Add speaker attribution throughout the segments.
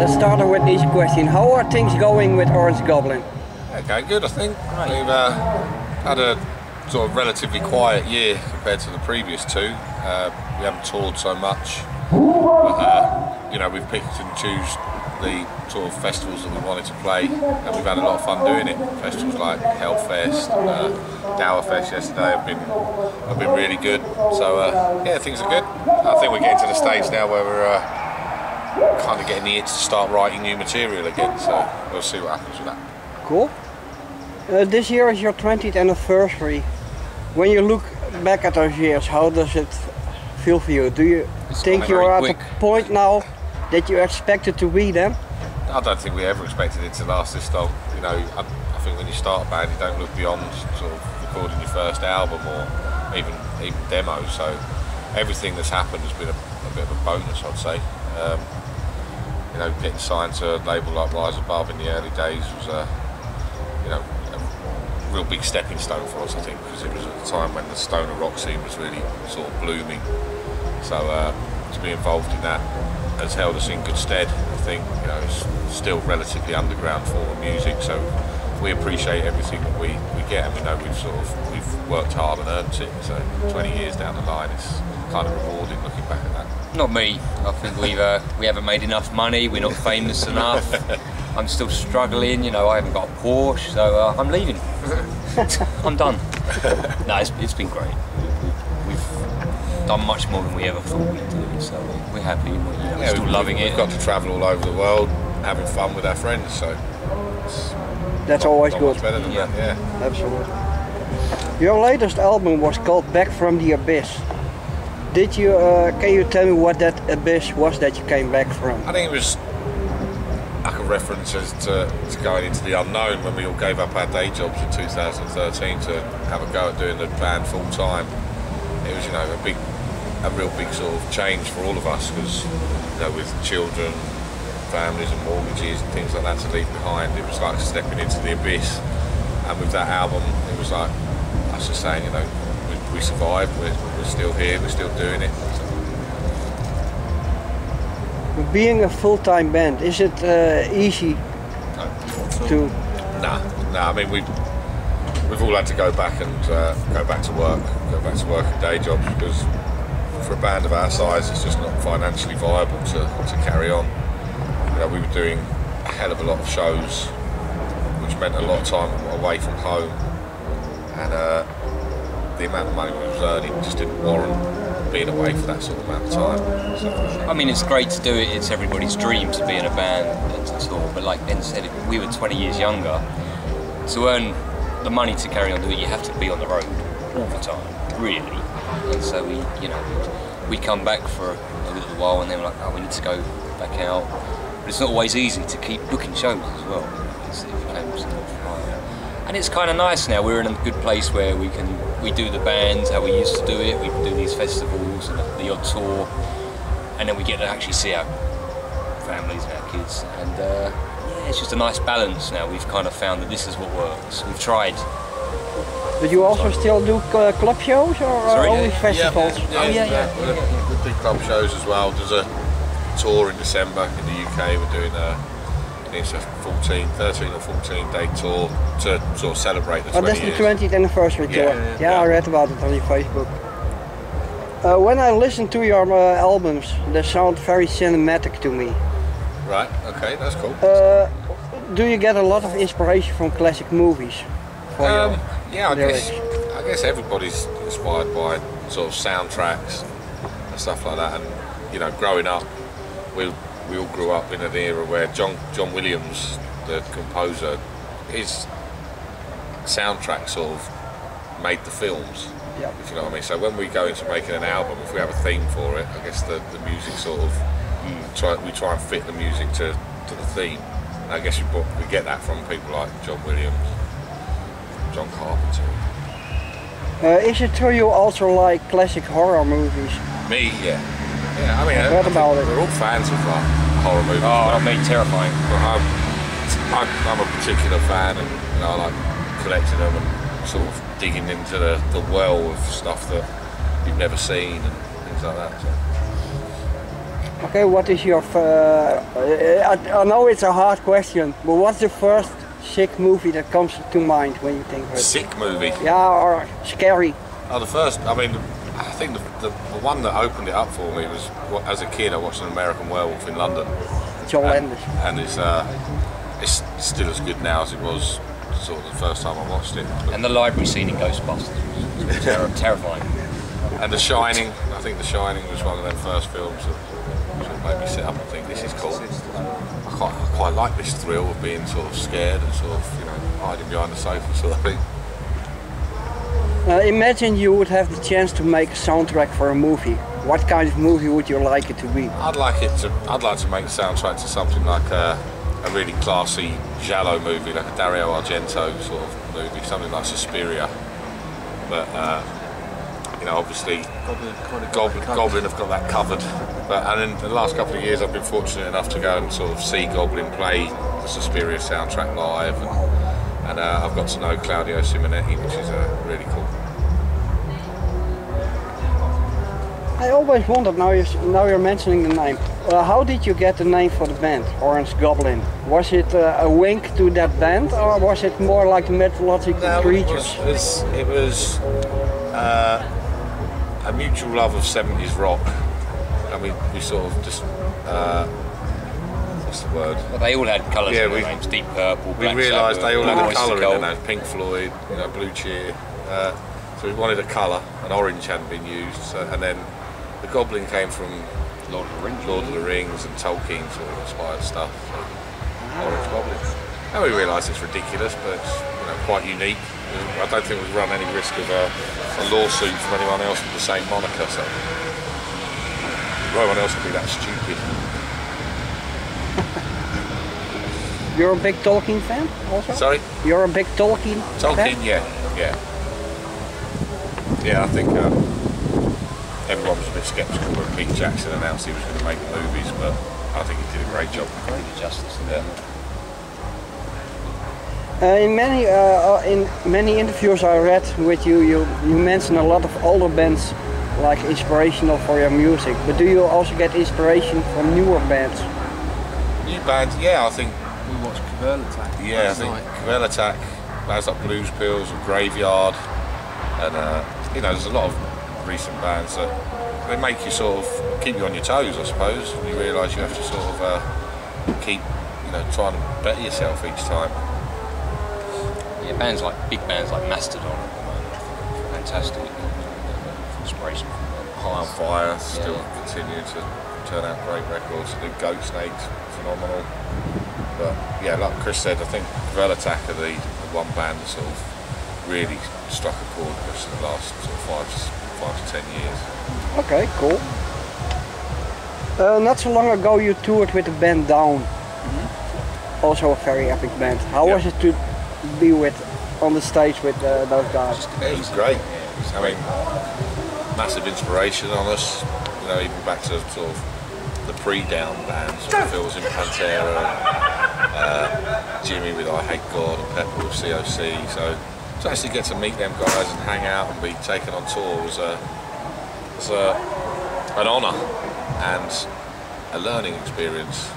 Speaker 1: let's start with an easy question. How are things going with Orange Goblin?
Speaker 2: Okay, good, I think. We've had a sort of relatively quiet year compared to the previous two. We haven't toured so much, but you know, we've picked and choose the sort of festivals that we wanted to play, and we've had a lot of fun doing it. Festivals like Hellfest, Dowerfest yesterday have been really good. So yeah, things are good. I think we're getting to the stage now where we're kind of getting the itch to start writing new material again. So we'll see what happens with that.
Speaker 1: Cool. This year is your 20th anniversary. When you look back at those years, how does it feel for you? Do you think you're at a point now that you expected to be then?
Speaker 2: I don't think we ever expected it to last this long. You know, I think when you start a band, you don't look beyond sort of recording your first album or even demos. So everything that's happened has been a bit of a bonus, I'd say. You know, getting signed to a label like Rise Above in the early days was you know, a real big stepping stone for us, I think, because it was at the time when the stoner rock scene was really sort of blooming. So to be involved in that has held us in good stead, I think. You know, it's still relatively underground form of music, so we appreciate everything that we get, and we know we've worked hard and earned it. So 20 years down the line, it's kind of rewarding looking back at that.
Speaker 3: Not me. I think we haven't made enough money. We're not famous enough. I'm still struggling. You know, I haven't got a Porsche, so I'm leaving. I'm done. No, it's been great. We've done much more than we ever thought we'd do, so we're happy. We're still loving it.
Speaker 2: We've got to travel all over the world, having fun with our friends. So
Speaker 1: that's always good.
Speaker 2: Much better than that, yeah.
Speaker 1: Absolutely. Your latest album was called Back from the Abyss. Did you? Can you tell me what that abyss was that you came back from?
Speaker 2: I think it was like a reference to going into the unknown when we all gave up our day jobs in 2013 to have a go at doing the band full time. It was, you know, a real big sort of change for all of us, because, you know, with children, families and mortgages and things like that to leave behind, it was like stepping into the abyss. And with that album, it was like us just saying, you know, we survived, we're still here, we're still doing it.
Speaker 1: Being a full-time band, is it easy to?
Speaker 2: Nah. I mean, we've all had to go back and go back to work in day jobs, because for a band of our size, it's just not financially viable to carry on. You know, we were doing a hell of a lot of shows, which meant a lot of time away from home, and the amount of money we was earning just didn't warrant being away for that sort of amount of time. So,
Speaker 3: I mean, it's great to do it. It's everybody's dream to be in a band and to tour. But like Ben said, if we were 20 years younger, to earn the money to carry on doing it, you have to be on the road all the time, really. And so we come back for a little while, and then we're like, oh, we need to go back out. But it's not always easy to keep booking shows as well. And it's kind of nice now. We're in a good place where we do the bands how we used to do it. We do these festivals and the odd tour, and then we get to actually see our families and our kids. And yeah, it's just a nice balance now. We've kind of found that this is what works. We've tried.
Speaker 1: But you also still do club shows, or only festivals?
Speaker 2: Yeah. We do club shows as well. There's a tour in December in the UK. We're doing it's a 13 or 14 day tour to sort of celebrate the 20
Speaker 1: years. Oh, that's the 20th anniversary tour. Yeah, I read about it on your Facebook. When I listen to your albums, they sound very cinematic to me.
Speaker 2: Right, okay, that's cool.
Speaker 1: Do you get a lot of inspiration from classic movies?
Speaker 2: Yeah, I guess everybody's inspired by sort of soundtracks and stuff like that. And, you know, growing up, we all grew up in an era where John Williams, the composer, his soundtrack sort of made the films, if you know what I mean. So when we go into making an album, if we have a theme for it, I guess the music sort of, we try and fit the music to the theme. And I guess we get that from people like John Williams, John Carpenter.
Speaker 1: Is it true you also like classic horror movies?
Speaker 2: Me, yeah. Yeah, I mean, we're all fans of horror movies.
Speaker 3: Oh, mate, terrifying.
Speaker 2: But I'm a particular fan, and you know, I like collecting them and sort of digging into the well of stuff that you've never seen and things like that. So.
Speaker 1: Okay, what is your... I know it's a hard question, but what's the first sick movie that comes to mind when you think of it?
Speaker 2: Sick movie?
Speaker 1: Yeah, or scary.
Speaker 2: Oh, the first, I mean, I think the one that opened it up for me was, as a kid, I watched An American Werewolf in London.
Speaker 1: It's horrendous.
Speaker 2: And it's still as good now as it was sort of the first time I watched it.
Speaker 3: And the library scene in Ghostbusters was terrifying.
Speaker 2: And The Shining, I think The Shining was one of them first films that sort of made me sit up and think, this is cool. I quite like this thrill of being sort of scared and sort of, you know, hiding behind the sofa sort of thing.
Speaker 1: Imagine you would have the chance to make a soundtrack for a movie. What kind of movie would you like it to be?
Speaker 2: I'd like to make a soundtrack to something like a really classy giallo movie, like a Dario Argento sort of movie, something like Suspiria. But you know, obviously Goblin have got that covered. And in the last couple of years, I've been fortunate enough to go and sort of see Goblin play the Suspiria soundtrack live, and I've got to know Claudio Simonetti, which is really cool.
Speaker 1: I always wondered, now you're mentioning the name, how did you get the name for the band, Orange Goblin? Was it a wink to that band, or was it more like the mythological creatures?
Speaker 2: It was a mutual love of 70s rock. I mean, we sort of just, what's the word?
Speaker 3: Well, they all had colours in their names, Deep Purple, Black
Speaker 2: We realised they all had a colour in their
Speaker 3: names,
Speaker 2: names, Pink Floyd, you know, Blue Cheer. So we wanted a colour, and orange hadn't been used, and then the Goblin came from Lord of the Rings and Tolkien sort of inspired stuff. So Orange Goblin. And we realised it's ridiculous, but it's, you know, quite unique. I don't think we've run any risk of a lawsuit from anyone else with the same moniker. So no one else would be that stupid.
Speaker 1: You're a big Tolkien fan also?
Speaker 2: Sorry?
Speaker 1: You're a big Tolkien fan?
Speaker 2: Yeah. Yeah, I think everyone was a bit sceptical when Pete Jackson announced he was going to make the movies, but I think he did a great job.
Speaker 3: He did justice.
Speaker 1: In many interviews I read with you, you mention a lot of older bands like inspirational for your music, but do you also get inspiration from newer bands?
Speaker 2: New bands, yeah, I think.
Speaker 4: We watched Cavel Attack.
Speaker 2: Yeah, I think Cavel Attack, bands like Blues Pills and Graveyard, and you know, there's a lot of recent bands that they make you sort of keep you on your toes, I suppose. And you realise you have to sort of keep, you know, trying to better yourself each time.
Speaker 3: Yeah, big bands like Mastodon at the moment, fantastic inspiration from them.
Speaker 2: High on Fire still continue to turn out great records. The Goat Snakes, phenomenal. But yeah, like Chris said, I think Cavel Attack are the one band that sort of really struck a chord with us in the last sort of 5 to 10 years.
Speaker 1: Okay, cool. Not so long ago you toured with the band Down. Also a very epic band. How was it to be on the stage with those guys?
Speaker 2: It was great. I mean, massive inspiration on us. You know, even back to sort of the pre-Down bands. Phil was in Pantera, Jimmy with I Hate God, and Pepper with COC. So to actually get to meet them guys and hang out and be taken on tour was an honour and a learning experience.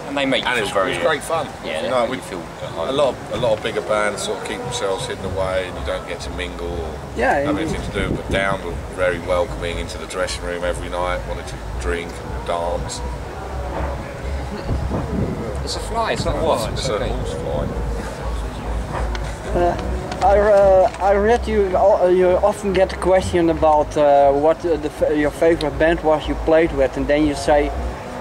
Speaker 3: And they make you feel
Speaker 2: it was great fun.
Speaker 3: Yeah,
Speaker 2: you know,
Speaker 3: we feel
Speaker 2: a lot of bigger bands sort of keep themselves hidden away, and you don't get to mingle or have anything to do. But Down were very welcoming into the dressing room every night. Wanted to drink, dance.
Speaker 3: It's a fly. It's not a wasp.
Speaker 2: It's a horse fly.
Speaker 1: I read you often get a question about what your favorite band was you played with, and then you say,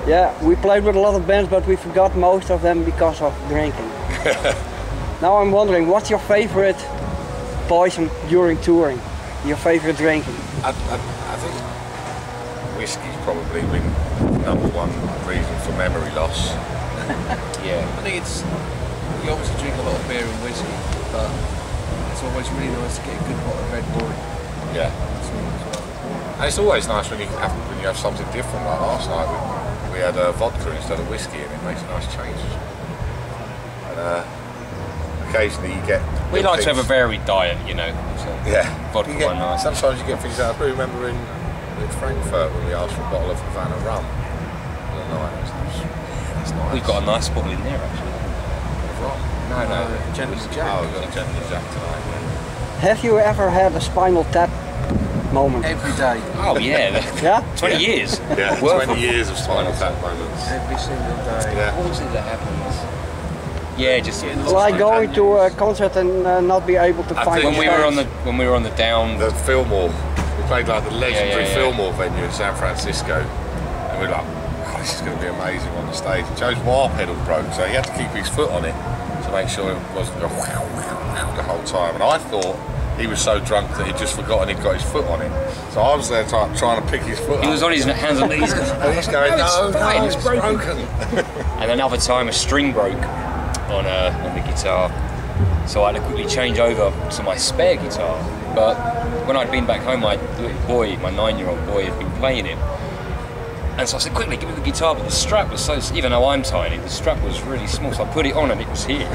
Speaker 1: yeah, we played with a lot of bands, but we forgot most of them because of drinking. Now I'm wondering, what's your favorite poison during touring? Your favorite drinking?
Speaker 2: I think whiskey's probably been #1 reason for memory loss.
Speaker 4: Yeah, I think we obviously drink a lot of beer and whiskey, but it's always really nice to get a good bottle of red wine.
Speaker 2: Yeah. And it's always nice when you have something different. Like last night we had vodka instead of whiskey, and it makes a nice change. And occasionally you get.
Speaker 3: We like to have a varied diet, you know. So
Speaker 2: yeah.
Speaker 3: Vodka one night.
Speaker 2: Sometimes you get things out of blue. Remember in Frankfurt when we asked for a bottle of Havana rum, night. That's nice.
Speaker 3: We've got a nice bottle in there actually. No.
Speaker 4: Gentleman Jack.
Speaker 2: Oh, we've got a Gentleman Jack tonight.
Speaker 1: Have you ever had a Spinal Tap moment?
Speaker 4: Every day.
Speaker 3: Oh yeah.
Speaker 1: Yeah?
Speaker 3: 20 years.
Speaker 2: Yeah,
Speaker 3: Worth
Speaker 2: 20 years of Spinal Tap moments.
Speaker 4: Every single day.
Speaker 2: Yeah.
Speaker 3: What was it that happened? Yeah, just
Speaker 1: Like going to a concert and not be able to find
Speaker 2: think
Speaker 3: when we were on the down.
Speaker 2: The Fillmore, we played like the legendary
Speaker 3: Yeah.
Speaker 2: Fillmore venue in San Francisco, and we were like, oh, this is going to be amazing on the stage. Joe's wah pedal broke, so he had to keep his foot on it to make sure it wasn't going the whole time. And I thought he was so drunk that he'd just forgotten he'd got his foot on it. So I was there trying to pick his foot up.
Speaker 3: He was on his hands and knees.
Speaker 2: And he's going, no,
Speaker 3: it's broken.
Speaker 2: broken.
Speaker 3: And another time a string broke on the guitar, so I had to quickly change over to my spare guitar. But when I'd been back home, my little boy, my 9-year-old boy, had been playing it. And so I said, quickly, give me the guitar, but the strap was so, even though I'm tiny, the strap was really small, so I put it on and it was here.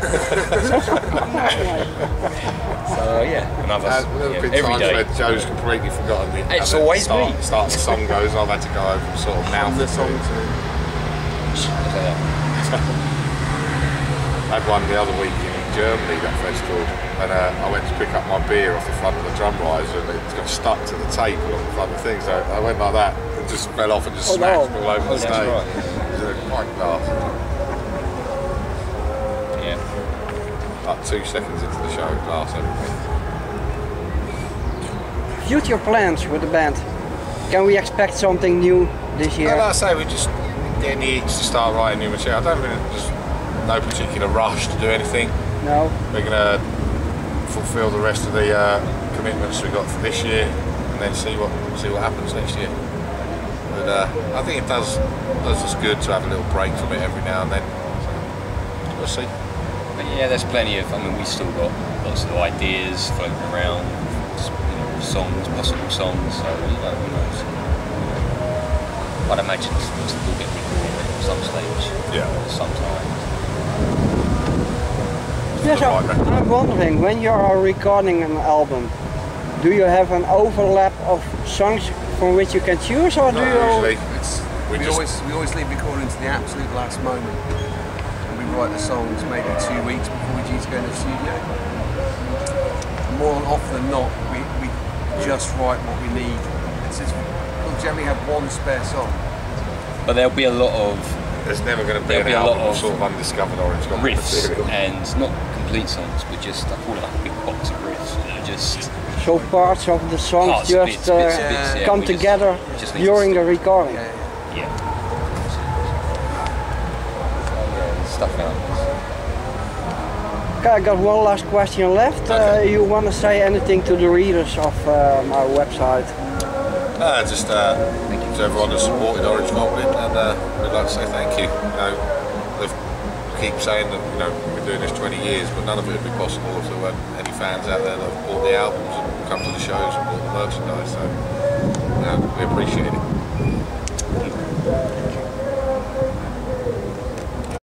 Speaker 3: So yeah, another every day.
Speaker 2: Where Joe's completely forgotten the
Speaker 3: It's always me.
Speaker 2: Start the song goes, I've had to go over and sort of mouth the song to him. I had one the other week in Germany, that festival, and I went to pick up my beer off the front of the drum riser and it got stuck to the tape along the front of the thing, so I went like that and just fell off and just smashed all over the stage.
Speaker 3: Right.
Speaker 2: It was a pint glass.
Speaker 3: Yeah.
Speaker 2: Like 2 seconds into the show, glass everything.
Speaker 1: future plans with the band? Can we expect something new this year?
Speaker 2: Like I say, we're just getting the itch to start writing new material. I don't really, there's no particular rush to do anything.
Speaker 1: No.
Speaker 2: We're going to fulfil the rest of the commitments we got for this year, and then see what happens next year. But I think it does us good to have a little break from it every now and then. So we'll see.
Speaker 3: But yeah, there's plenty of. I mean, we've still got lots of ideas floating around, songs, possible songs. So who knows? I'd imagine we'll get recorded at some stage.
Speaker 2: Yeah.
Speaker 3: Sometime.
Speaker 1: Yes, I'm wondering, when you are recording an album, do you have an overlap of songs from which you can choose, or do
Speaker 2: Not
Speaker 1: you?
Speaker 2: usually.
Speaker 4: We always leave recording to the absolute last moment, and we write the songs maybe 2 weeks before we're due to go in the studio. More often than not, we just write what we need. We'll generally have one spare song.
Speaker 3: But there'll be a lot of
Speaker 2: There's never going to be
Speaker 3: There'll
Speaker 2: an
Speaker 3: be a lot
Speaker 2: album of
Speaker 3: of
Speaker 2: sort of undiscovered orange goblin
Speaker 3: riffs,
Speaker 2: material.
Speaker 3: and not complete songs, but just I call it like a big box of riffs. You know, just
Speaker 1: So parts of the songs
Speaker 3: Parts,
Speaker 1: just
Speaker 3: bits, yeah,
Speaker 1: come
Speaker 3: we just-
Speaker 1: together
Speaker 3: just need
Speaker 1: during
Speaker 3: to
Speaker 1: the recording.
Speaker 3: yeah. Stuff out.
Speaker 1: Okay, I got one last question left.
Speaker 2: Okay.
Speaker 1: You want to say anything to the readers of my website?
Speaker 2: Just to everyone who's supported Orange Goblin, and we'd like to say thank you. They keep saying that we've been doing this 20 years, but none of it would be possible if there weren't any fans out there that have bought the albums and come to the shows and bought the merchandise. So we appreciate it.